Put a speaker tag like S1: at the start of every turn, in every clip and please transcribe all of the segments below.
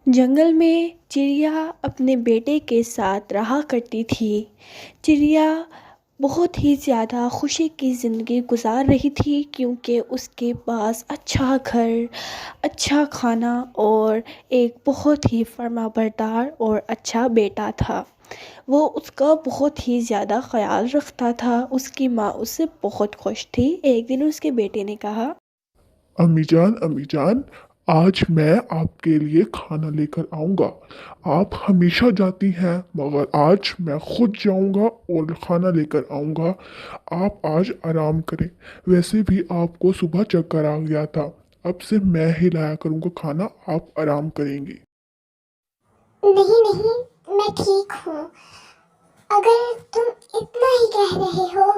S1: جنگل میں چڑیا اپنے بیٹے کے ساتھ رہا کرتی تھی۔ چڑیا بہت ہی زیادہ خوشی کی زندگی گزار رہی تھی کیونکہ اس کے پاس اچھا گھر، اچھا کھانا اور ایک بہت ہی فرمانبردار اور اچھا بیٹا تھا۔ وہ اس کا بہت ہی زیادہ خیال رکھتا تھا۔ اس کی ماں اس سے بہت خوش تھی۔ ایک دن اس کے بیٹے نے کہا،
S2: امی جان، آج میں آپ کے لیے کھانا لے کر آؤں گا۔ آپ ہمیشہ جاتی ہیں مگر آج میں خود جاؤں گا اور کھانا لے کر آؤں گا۔ آپ آج آرام کریں۔ ویسے بھی آپ کو صبح چکر آ گیا تھا، اب سے میں ہی لایا کروں گا کھانا، آپ آرام کریں گی۔
S3: نہیں نہیں، میں ٹھیک ہوں۔ اگر تم اتنا ہی کہہ رہے ہو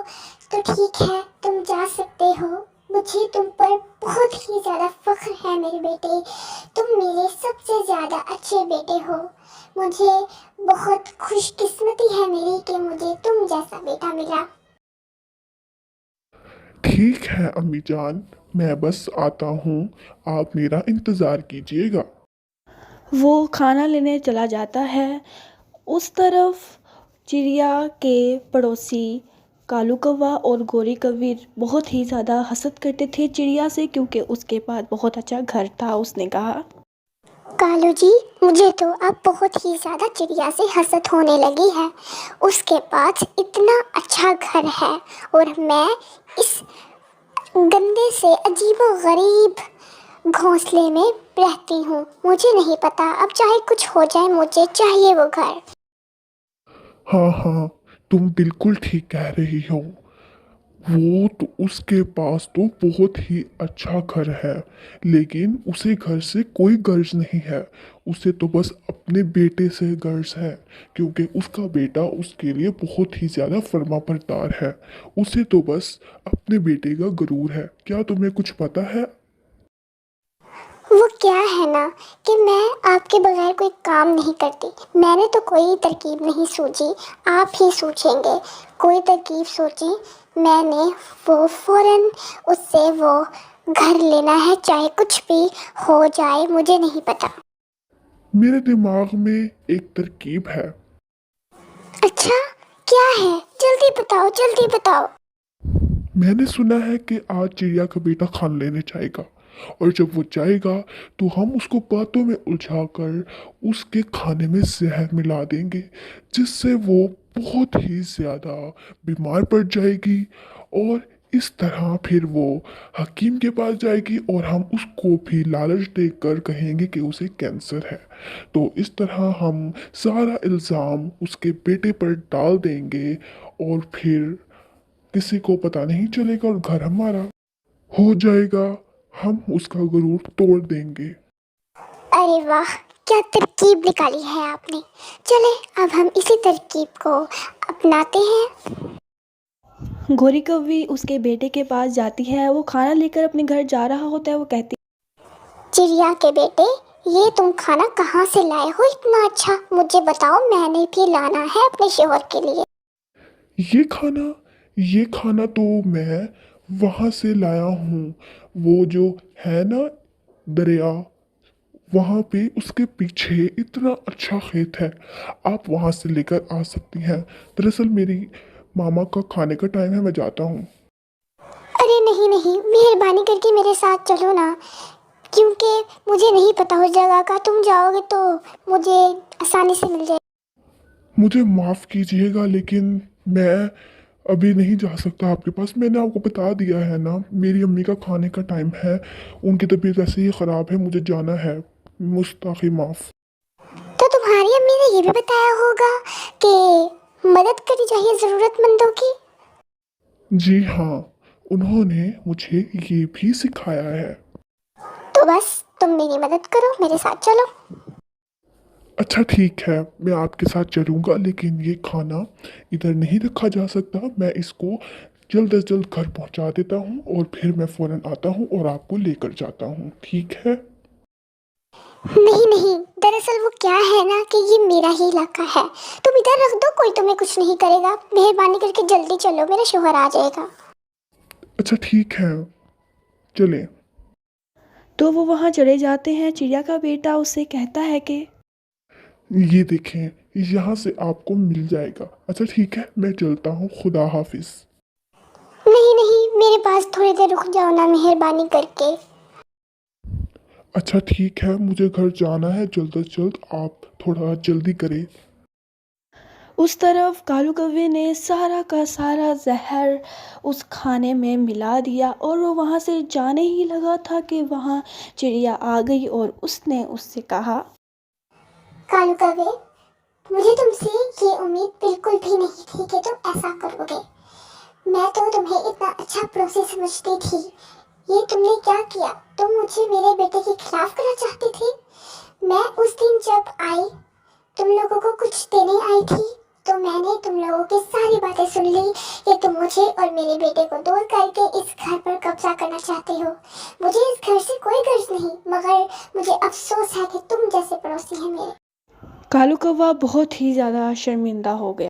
S3: تو ٹھیک ہے، تم جا سکتے ہو۔ مجھے تم پر بہت ہی زیادہ فخر ہے میرے بیٹے، تم میرے سب سے زیادہ اچھے بیٹے ہو۔ مجھے بہت خوش قسمتی ہے میری کہ مجھے تم جیسا بیٹا ملا۔
S2: ٹھیک ہے امی جان، میں بس آتا ہوں، آپ میرا انتظار کیجیے گا۔
S1: وہ کھانا لینے چلا جاتا ہے۔ اس طرف چڑیا کے پڑوسی کالو کوا اور گوری کوی بہت ہی زیادہ حسد کرتے تھے چڑیا سے کیونکہ اس کے پاس بہت اچھا گھر تھا۔ اس نے کہا،
S3: کالو جی، مجھے تو اب بہت ہی زیادہ چڑیا سے حسد ہونے لگی ہے۔ اس کے پاس اتنا اچھا گھر ہے اور میں اس گندے سے عجیب و غریب گھونسلے میں رہتی ہوں۔ مجھے نہیں پتا، اب چاہے کچھ ہو جائے مجھے چاہیے وہ گھر۔
S2: ہاں ہاں، تم بالکل ٹھیک کہہ رہی ہو۔ وہ تو اس کے پاس تو بہت ہی اچھا گھر ہے، لیکن اسے گھر سے کوئی غرض نہیں ہے۔ اسے تو بس اپنے بیٹے سے غرض ہے کیونکہ اس کا بیٹا اس کے لیے بہت ہی زیادہ فرما بردار ہے۔ اسے تو بس اپنے بیٹے کا غرور ہے۔ کیا تمہیں کچھ پتا ہے؟
S3: وہ کیا ہے نا کہ میں آپ کے بغیر کوئی کام نہیں کرتی۔ میں نے تو کوئی ترکیب نہیں سوچی، آپ ہی سوچیں گے۔ کوئی ترکیب سوچی میں نے، وہ فوراً اس سے وہ گھر لینا ہے، چاہے کچھ بھی ہو جائے، مجھے نہیں پتا۔
S2: میرے دماغ میں ایک ترکیب ہے۔
S3: اچھا، کیا ہے؟ جلدی بتاؤ جلدی بتاؤ۔
S2: میں نے سنا ہے کہ آج چڑیا کا بیٹا کھانا لینے جائے گا، اور جب وہ جائے گا تو ہم اس کو باتوں میں الجھا کر اس کے کھانے میں زہر ملا دیں گے، جس سے وہ بہت ہی زیادہ بیمار پڑ جائے گی، اور اس طرح پھر وہ حکیم کے پاس جائے گی اور ہم اس کو بھی لالچ دے کر کہیں گے کہ اسے کینسر ہے۔ تو اس طرح ہم سارا الزام اس کے بیٹے پر ڈال دیں گے اور پھر کسی کو پتہ نہیں چلے گا اور گھر ہمارا ہو جائے گا۔ ہم اس کا غرور توڑ دیں گے۔
S3: ارے واہ، کیا ترکیب نکالی ہے آپ نے۔ چلے اب ہم اسی ترکیب کو اپناتے ہیں۔
S1: گوری کوی اس کے بیٹے کے پاس جاتی ہے۔ وہ کھانا لے کر اپنے گھر جا رہا ہوتا ہے۔ وہ کہتی،
S3: چڑیا کے بیٹے، یہ تم کھانا کہاں سے لائے ہو اتنا اچھا؟ مجھے بتاؤ، میں نے بھی لانا ہے اپنے شوہر کے لیے۔
S2: یہ کھانا تو میں وہاں سے لایا ہوں، وہ جو ہے نا دریا، وہاں پہ اس کے پیچھے اتنا اچھا کھیت ہے، آپ وہاں سے لے کر آ سکتی ہیں۔ دراصل میری ماما کا کھانے کا ٹائم ہے، میں جاتا ہوں۔
S3: ارے نہیں نہیں، مہربانی کر کے میرے ساتھ چلو نا، کیونکہ مجھے نہیں پتا اس جگہ کا، تم جاؤ گے تو مجھے آسانی سے مل جائے۔
S2: مجھے معاف کیجیے گا لیکن میں ابھی نہیں جا سکتا آپ کے پاس۔ میں نے آپ کو بتا دیا ہے نا، میری امی کا کھانے کا ٹائم ہے، ان کی طبیعت ایسے ہی خراب ہے، مجھے جانا ہے۔ مستعفی معاف۔
S3: تو تمہاری امی نے یہ بھی بتایا ہوگا کہ مدد کرنی چاہیے ضرورت مندوں کی؟
S2: جی ہاں، انہوں نے مجھے یہ بھی سکھایا ہے۔
S3: تو بس تم میری مدد کرو، میرے ساتھ چلو۔
S2: اچھا ٹھیک ہے، میں آپ کے ساتھ چلوں گا، لیکن یہ کھانا ادھر نہیں رکھا جا سکتا۔ میں اس کو جلد از جلد گھر پہنچا دیتا ہوں اور پھر میں فوراً آتا ہوں اور آپ کو لے کر جاتا ہوں، ٹھیک ہے؟
S3: نہیں نہیں، دراصل وہ کیا ہے نا کہ یہ میرا ہی علاقہ ہے، تم ادھر رکھ دو، کوئی تمہیں کچھ نہیں کرے گا۔ مہربانی کر کے جلدی چلو، میرا شوہر آ جائے گا۔
S2: اچھا ٹھیک ہے، چلیں۔
S1: تو وہ وہاں چلے جاتے ہیں۔ چڑیا کا بیٹا اسے کہتا ہے کہ
S2: یہ دیکھیں، یہاں سے آپ کو مل جائے گا۔ اچھا ٹھیک ہے، میں چلتا ہوں، خدا حافظ۔
S3: نہیں نہیں، میرے پاس تھوڑی دیر رک جاؤ نا، مہربانی کر کے۔
S2: اچھا ٹھیک ہے، مجھے گھر جانا ہے جلد از جلد، آپ تھوڑا جلدی کریں۔
S1: اس طرف کالو کوے نے سارا کا سارا زہر اس کھانے میں ملا دیا اور وہ وہاں سے جانے ہی لگا تھا کہ وہاں چڑیا آ گئی اور اس نے اس سے کہا،
S3: کالو کوے، مجھے تم سے یہ امید بالکل بھی نہیں تھی کہ تم ایسا کرو گے۔ میں تو تمہیں اتنا اچھا پڑوسی سمجھتی تھی، یہ تم نے کیا کیا؟ تم مجھے میرے بیٹے کے خلاف کرنا چاہتے تھے۔ میں اس دن جب آئی تم لوگوں کو کچھ دینے آئی تھی تو میں نے تم لوگوں کی ساری باتیں سن لی کہ تم مجھے اور میرے بیٹے کو دور کر کے اس گھر پر قبضہ کرنا چاہتے ہو۔ مجھے اس گھر سے کوئی غرض نہیں، مگر مجھے افسوس ہے کہ تم جیسے پڑوسی ہیں میرے۔
S1: کالو کوا بہت ہی زیادہ شرمندہ ہو گیا۔